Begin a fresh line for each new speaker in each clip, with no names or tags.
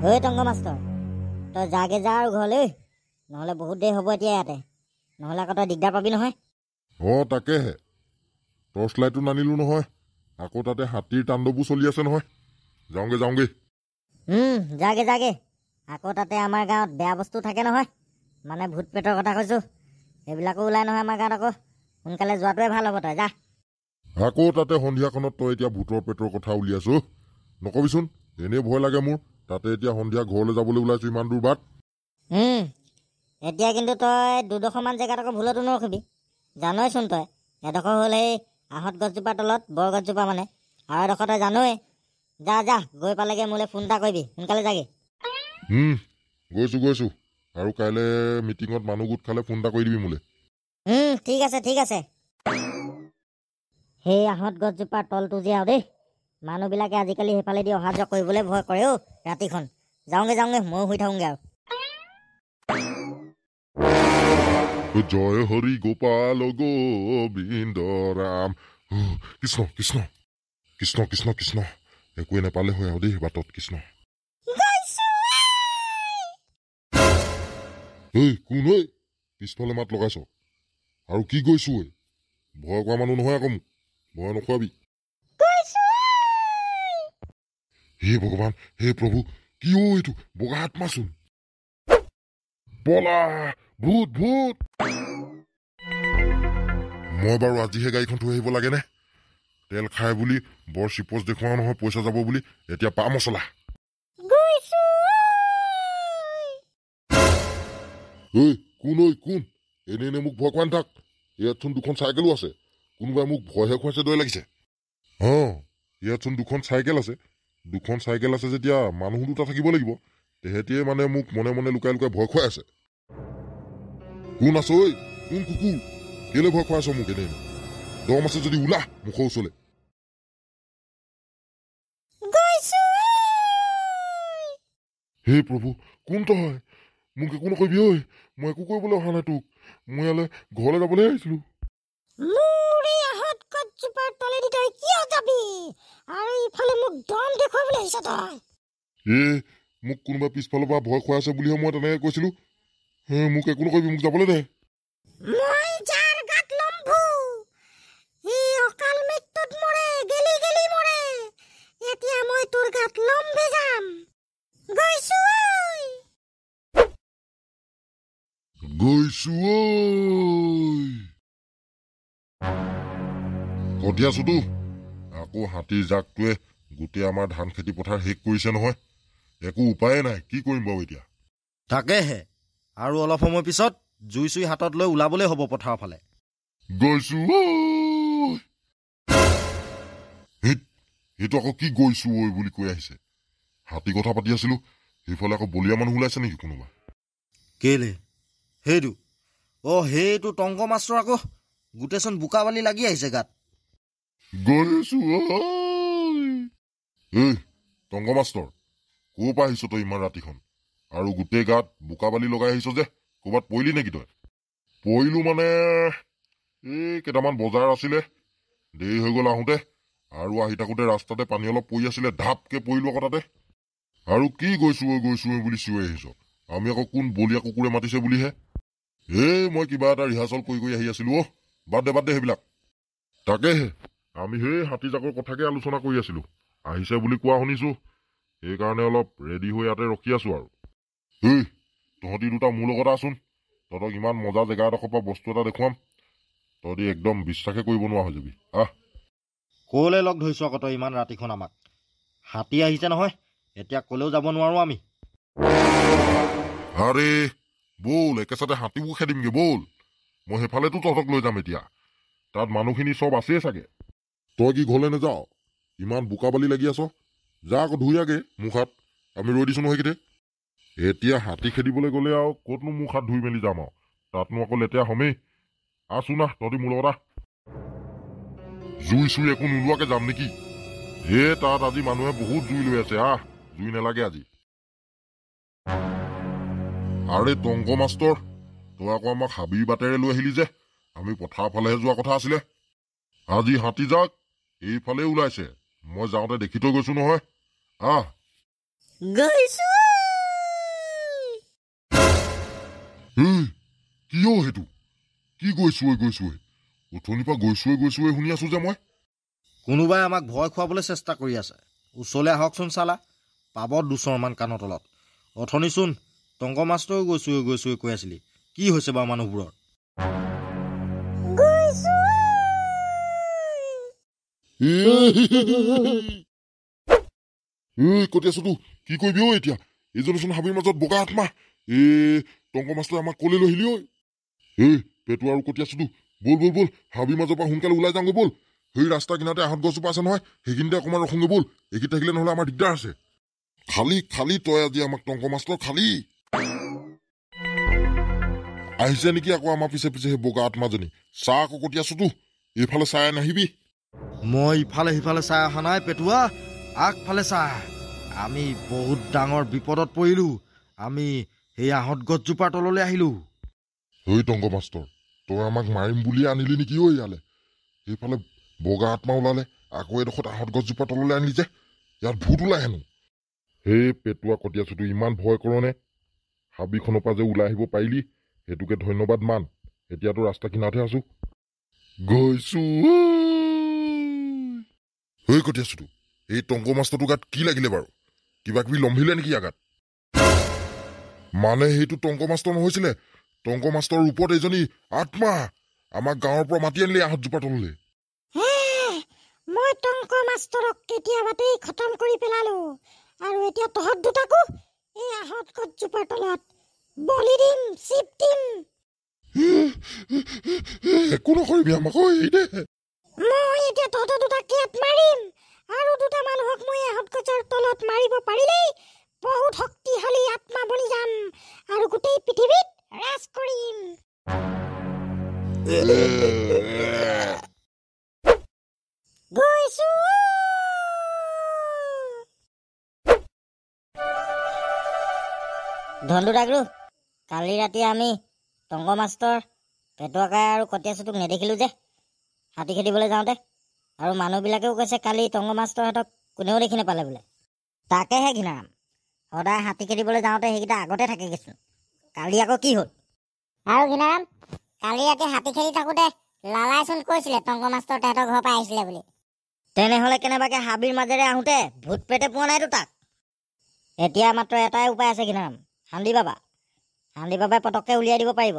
ঐ টংগ মাষ্টৰ, তই যাগে যা আৰু ঘৰলৈ, নহ'লে বহুত দেৰি হ'ব এতিয়া ইয়াতে, নহ'লে আকৌ তই দিগদাৰ পাবি নহয়।
তাকেহে টৰ্চ লাইটটো নানিলো নহয়, আকৌ তাতে হাতীৰ তাণ্ডৱো চলি আছে নহয়। যাওঁগে
যাগে যাগে, আকৌ তাতে আমাৰ গাঁৱত বেয়া বস্তু থাকে নহয়, মানে ভূত পেটৰ কথা কৈছোঁ, সেইবিলাকো ওলাই নহয় আমাৰ গাঁৱত। আকৌ সোনকালে যোৱাটোৱে ভাল হ'ব, তই যা।
আকৌ তাতে সন্ধিয়াখনত তই এতিয়া ভূতৰ পেটৰ কথা উলিয়াইছ, নকবিচোন, এনেই ভয় লাগে মোৰ। তাতে এতিয়া সন্ধিয়া ঘৰলৈ যাবলৈ ওলাইছো ইমান দূৰ বাট।
এতিয়া কিন্তু তই দুডোখৰমান জেগাত আকৌ ভুলতো নৰখিবি, জানইচোন তই। এডোখৰ হ'ল সেই আহঁত গছজোপাৰ তলত, বৰ গছজোপা মানে, আৰু এডোখৰ তই জানই। যা যা, গৈ পালেগে মোলৈ ফোন এটা কৰিবি, সোনকালে যাগে।
গৈছো আৰু কাইলৈ মিটিঙত মানুহ গোট খালে ফোন এটা কৰি দিবি মোলৈ।
ঠিক আছে ঠিক আছে। সেই আহঁত গছজোপাৰ তলটো যে আৰু দেই, মানুহবিলাকে আজিকালি সেইফালেদি অহা যোৱা কৰিবলৈ ভয় কৰে ৰাতিখন। যাওঁগে ময়ো শুই থাকোঁগে আৰু।
জয় হৰি গোপাল গোবিন্দ ৰাম। কৃষ্ণ কৃষ্ণ কৃষ্ণ কৃষ্ণ কৃষ্ণ, একোৱে নাপালে হয় আৰু দেই বাটত। কৃষ্ণ কোন ঐ, পিছফালে মাত লগাইছ আৰু কি গৈছো ঐ? ভয় কৰা মানুহ নহয় আকৌ, মোক ভয় নখুৱাবি। হে ভগৱান, হে প্ৰভু, কি এইটো বগা আত্মাচোন। পলা, ভূত ভূত। মই বাৰু আজিহে গাড়ীখন থৈ আহিব লাগে নে? তেল খাই বুলি বৰ চিপচ দেখুৱাও নহয়, পইচা যাব বুলি। এতিয়া পা মছলা। কোন এনে মোক ভয় খোৱাই নাথাক। ইয়াতচোন দুখন চাইকেলো আছে, কোনোবাই মোক ভয়হে খুৱাইছে দৰে লাগিছে। ইয়াতচোন দুখন চাইকেল আছে যেতিয়া মানুহ দুটা থাকিব লাগিব। তেহেতিয়ে মানে মোক মনে মনে লুকাই লুকাই ভয় খুৱাই আছে। কোন আছ ঐ? কোন কুকুৰ? কেলে ভয় খুৱাইছ মোক এনে? দম আছে যদি ওলা মুখৰ ওচৰলে। হে প্ৰভু, কোন তই? মোক একো নকৰিবি ঐ, মই একো কৰিবলৈ অহা নাই তোক। মই ইয়ালৈ ঘৰলৈ যাবলৈ আহিছিলো। মোক কোনোবা পিছফালৰ পৰা ভয় খুৱাই আছে বুলিহে মই তেনেকে কৈছিলো। মোক একো নকৰিবি, মোক যাবলৈ দে। গৈছো কঠিয়াছোতো। আকৌ হাতীৰ জাকটোৱে গোটেই আমাৰ ধান খেতি পথাৰ শেষ কৰিছে নহয়। একো উপায়ে নাই, কি কৰিম বাৰু এতিয়া?
তাকেহে, আৰু অলপ সময় পিছত জুই চুই হাতত লৈ ওলাবলৈ হ'ব পথাৰৰ ফালে।
গৈছো সেইটো আকৌ কি গৈছো ঐ বুলি কৈ আহিছে? হাতী কথা পাতি আছিলো, সেইফালে আকৌ বলিয়া মানুহ ওলাইছে নেকি কোনোবা?
কেলে সেইটো টংগ মাষ্টৰ আকৌ, গোটেইচোন বোকা বালি লাগি আহিছে গাত।
গৈছো টংগ মাষ্টৰ, ক'ৰ পৰা আহিছ তই ইমান ৰাতিখন? আৰু গোটেই গাত বোকা বালি লগাই আহিছ যে, ক'ৰবাত পৰিলি নেকি তই? পৰিলো মানে কেইটামান বজাৰ আছিলে, দেৰি হৈ গল আহোঁতে, আৰু আহি থাকোতে ৰাস্তাতে পানী অলপ পৰি আছিলে, ঢাপকে পৰিলো আকৌ তাতে। আৰু কি গৈছো বুলি চিঞৰি আহিছ? আমি আকৌ কোন বলিয়া কুকুৰে মাতিছে বুলিহে। মই কিবা এটা ৰিহাৰ্চল কৰি আহি আছিলো। বাদ দে সেইবিলাক। তাকেহে, আমি সেই হাতী জাকৰ কথাকে আলোচনা কৰি আছিলো। আহিছে বুলি কোৱা শুনিছো, সেইকাৰণে অলপ ৰেডি হৈ ইয়াতে ৰখি আছো আৰু। তহঁতি দুটা মোৰ লগত আছোন, তহঁতক ইমান মজা জেগা এডোখৰ পৰা বস্তু এটা দেখুৱাম, তহঁতি একদম বিশ্বাসে কৰিব নোৱাৰা হৈ যাবি।
কলে লগ ধৰিছ আকৌ তই ইমান ৰাতিখন আমাক? হাতী আহিছে নহয়, এতিয়া কলেও যাব নোৱাৰো আমি।
আৰে বল, একেচাতে হাতীবোৰ খেদিমগে বল। মই সেইফালেতো তহঁতক লৈ যাম এতিয়া। তাত মানুহখিনি চব আছেই চাগে। তই কি ঘৰলৈ নাযাও? ইমান বোকা বালি লাগি আছ, যা আকৌ ধুই আগে মুখ হাত। আমি ৰৈ দিছো নহয় কেতিয়া। এতিয়া হাতী খেদিবলৈ গলে আৰু ক'তনো মুখ হাত ধুই মেলি যাম আৰু? তাতনো আকৌ লেতেৰা হমেই। আছো না, তহঁতি মোৰ লগত আহ। জুই চুই একো নোলোৱাকে যাম নেকি? তাত আজি মানুহে বহুত জুই লৈ আছে, জুই নালাগে আজি। আৰে টংগ মাষ্টৰ, তই আকৌ আমাক হাবিৰ বাটেৰে লৈ আহিলি যে, আমি পথাৰ ফালেহে যোৱা কথা আছিলে। আজি হাতী যাক এইফালে ওলাইছে, মই যাওঁতে দেখি থৈ গৈছো নহয়।
গৈছো
কিয় সেইটো কি গৈছোৱে উঠনিৰ পৰা গৈছোৱে শুনি আছো যে মই
কোনোবাই আমাক ভয় খুৱাবলৈ চেষ্টা কৰি আছে। ওচৰলৈ আহকচোন চালা, পাব দুচৰমান কাণৰ তলত। অথনিচোন টংক মাষ্টৰেও গৈছোৱে কৈ আছিলি। কি হৈছে বাৰু মানুহবোৰৰ?
কটি আছো তো কি কৰিবি ঐ এতিয়া? এইজনচোন হাবিৰ মাজত বগা আত্মা। টংক মাষ্টৰে আমাক কলে লৈ আহিলি ঐ। পেটু আৰু কটি আছো তো বল হাবিৰ মাজৰ পৰা সোনকালে ওলাই যাওঁগৈ বল। সেই ৰাস্তা কিনাৰতে আহঁত গছজোপা আছে নহয়, সেইখিনিতে অকণমান ৰখোগৈ বল। এইখিনি থাকিলে নহলে আমাৰ দিগদাৰ আছে। খালি তই আজি আমাক টংক মাষ্টৰ খালি আহিছে নেকি আকৌ আমাৰ পিছে সেই বগা আত্মাজনী। চাহ আকৌ কটি আছো তো এইফালে চাই নাহিবি।
মই ইফালে সিফালে চাই অহা নাই পেটুৱা, আগফালে চাই। আমি বহুত ডাঙৰ বিপদত পৰিলো। আমি সেই আহঁত গছজোপাৰ তললৈ আহিলো।
টংক মাষ্টৰ, তই আমাক মাৰিম বুলিয়ে আনিলি নেকি ঐ ইয়ালে? সেইফালে বগা আত্মা ওলালে, আকৌ এডোখৰত আহঁত গছজোপা তললৈ আনিলি যে, ইয়াত ভূত ওলাই হেনো। পেটুৱা কটি আছো তুই ইমান ভয় কৰনে? হাবিখনৰ পৰা যে ওলাই আহিব পাৰিলি সেইটোকে ধন্যবাদ মান। এতিয়াতো ৰাস্তা কিনাৰতে আছো। গৈছো কটি আছো তো এই টংক মাষ্টৰটোৰ গাত কি লাগিলে বাৰু? কিবা কিবি লম্ভিলে নেকি ইয়াৰ গাত? মানে সেইটো টংক মাষ্টৰ নহৈছিলে, টংক মাষ্টৰৰ ৰূপত এজনী আত্মা আমাক গাঁৱৰ পৰা মাতি আনিলে আহঁতজোপা তললৈ।
মই টংক মাষ্টৰক কেতিয়াবাতেই খতম কৰি পেলালো, আৰু এতিয়া তহঁত দুটাকো এই আহঁত গছজোপাৰ তলত বলি দিম, চিপ দিম।
একো নকৰিবি আমাক ঐ দে।
মই এতিয়া তহঁত দুটাক ইয়াত মাৰিম, আৰু দুটা মানুহক মই আহঁত গছৰ তলত মাৰিব পাৰিলেই বহুত শক্তিশালী আত্মা বনি যাম আৰু গোটেই পৃথিৱীত ৰাজ কৰিম। গৈছো। ধনু ডাগৰু, কালি ৰাতি আমি টংক মাষ্টৰ, পেটুৱাকাই আৰু কটীয়াচুটোক নেদেখিলো যে হাতী খেদিবলৈ যাওঁতে, আৰু মানুহবিলাকেও কৈছে কালি টংক মাষ্টৰহঁতক কোনেও দেখি নাপালে বোলে। তাকেহে ঘিনাৰাম, সদায় হাতী খেদিবলৈ যাওঁতে সেইকেইটা আগতে থাকেগেচোন। কালি আকৌ কি হ'ল? আৰু ঘিনাৰাম, কালি ৰাতি হাতী খেদি থাকোঁতে লালাইচোন কৈছিলে টংক মাষ্টৰ তেহেঁতৰ ঘৰৰ পৰা আহিছিলে বুলি। তেনেহ'লে কেনেবাকে হাবিৰ মাজেৰে আহোঁতে ভূত পেটে পোৱা নাইতো তাক। এতিয়া মাত্ৰ এটাই উপায় আছে ঘিনাৰাম, হান্দি বাবাই পটককৈ উলিয়াই দিব পাৰিব।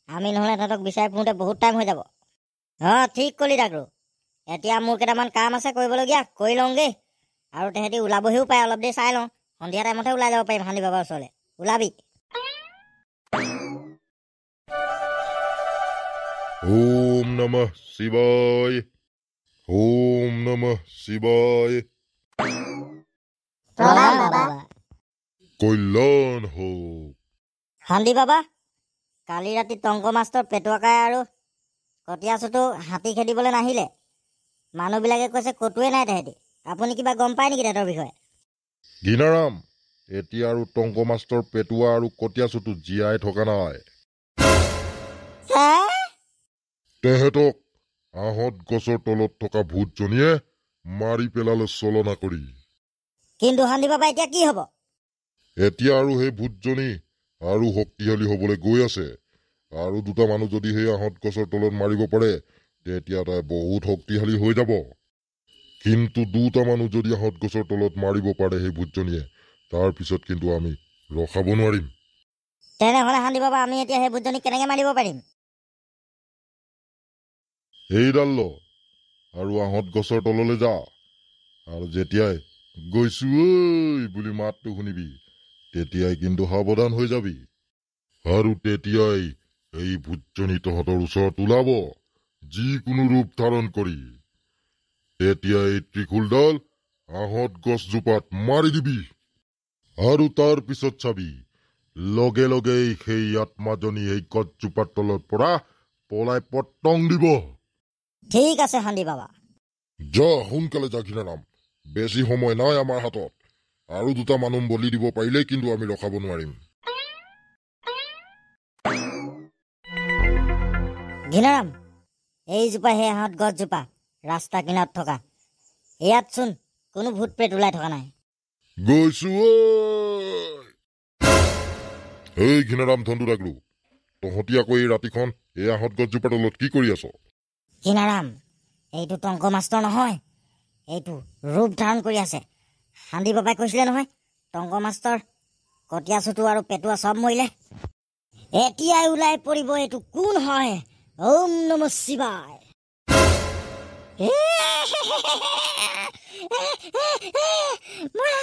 আমি নহ'লে তাহাঁতক বিচাৰি ফুৰোঁতে বহুত টাইম হৈ যাব। ঠিক কলি ডাগৰু। এতিয়া মোৰ কেইটামান কাম আছে কৰিবলগীয়া, কৰি লওঁগৈ। আৰু তেহেঁতি ওলাবহিও পাৰে, অলপ দেৰি চাই লওঁ। সন্ধিয়া টাইমতহে ওলাই যাব পাৰিম হান্দি বাবাৰ ওচৰলৈ। ওলাবি।
ওম নমঃ শিৱায়, ওম নমঃ শিৱায়।
প্ৰণাম বাবা।
কল্যাণ হওক।
হান্দি বাবা, কালি ৰাতি টংক মাষ্টৰ, পেটুৱাকাই আৰু কটীয়াচুটো হাতী খেদিবলৈ নাহিলে। মানুহবিলাকে কৈছে ক'তোৱে নাই তেহেঁতি। আপুনি কিবা গম পায় নেকি তেহেঁতৰ বিষয়ে?
ঘিনাৰাম, এতিয়া আৰু টংক মাষ্টৰ, পেটুৱা আৰু কটীয়াচুটো জীয়াই থকা নাই। তেহেঁতক আহঁত গছৰ তলত থকা ভূতজনীয়ে মাৰি পেলালে চলনা কৰি।
কিন্তু হান্দি বাবা এতিয়া কি হ'ব?
এতিয়া আৰু সেই ভূতজনী আৰু শক্তিশালী হবলৈ গৈ আছে। আৰু দুটা মানুহ যদি সেই আহঁত গছৰ তলত মাৰিব পাৰে তেতিয়া তাই বহুত শক্তিশালী হৈ যাব। কিন্তু দুটা মানুহ যদি আহঁত গছৰ তলত মাৰিব পাৰে সেই ভূতজনীয়ে, তাৰ পিছত কিন্তু আমি ৰখাব নোৱাৰিম।
তেনেহ'লে হান্দি বাবা, আমি এতিয়া সেই ভূতজনীক কেনেকৈ মাৰিব পাৰিম?
এইডাল ল আৰু আহঁত গছৰ তললৈ যা, আৰু যেতিয়াই গৈছো ঐ বুলি মাতটো শুনিবি তেতিয়াই কিন্তু সাৱধান হৈ যাবি। আৰু তেতিয়াই এই ভূতজনী তহঁতৰ ওচৰত ওলাব যিকোনো ৰূপ ধাৰণ কৰি। তেতিয়া এই ত্ৰিশূলডাল আহঁত গছজোপাত মাৰি দিবি, আৰু তাৰ পিছত চাবি লগে লগেই সেই আত্মাজনী এই গছজোপাৰ তলৰ পৰা পলাই পতং দিব।
ঠিক আছে হান্দি বাবা।
যা, সোনকালে যা ঘিনাৰাম, বেছি সময় নাই আমাৰ হাতত। আৰু দুটা মানুহ বলি দিব পাৰিলেই কিন্তু আমি ৰখাব নোৱাৰিম।
ঘিনাৰাম, এইজোপা সেই আহঁত গছজোপা ৰাস্তা কিনাৰত থকা। ইয়াতচোন কোনো ভূত প্ৰেত ওলাই থকা নাই।
গৈছো ঐ। ঘিনাৰাম, ধনটো ডাগৰু, তহঁতি আকৌ এই ৰাতিখন এই আহঁত গছজোপাৰ তলত কি কৰি আছ?
কিনাৰাম, এইটো টংক মাষ্টৰ নহয়, এইটো ৰূপ ধাৰণ কৰি আছে। সান্দি বাবাই কৈছিলে নহয়, টংক মাষ্টৰ কটীয়া চুটু আৰু পেটুৱা চব মৰিলে। এতিয়াই ওলাই পৰিব এইটো কোন হয়। ওম নম শিৱায়। মৰা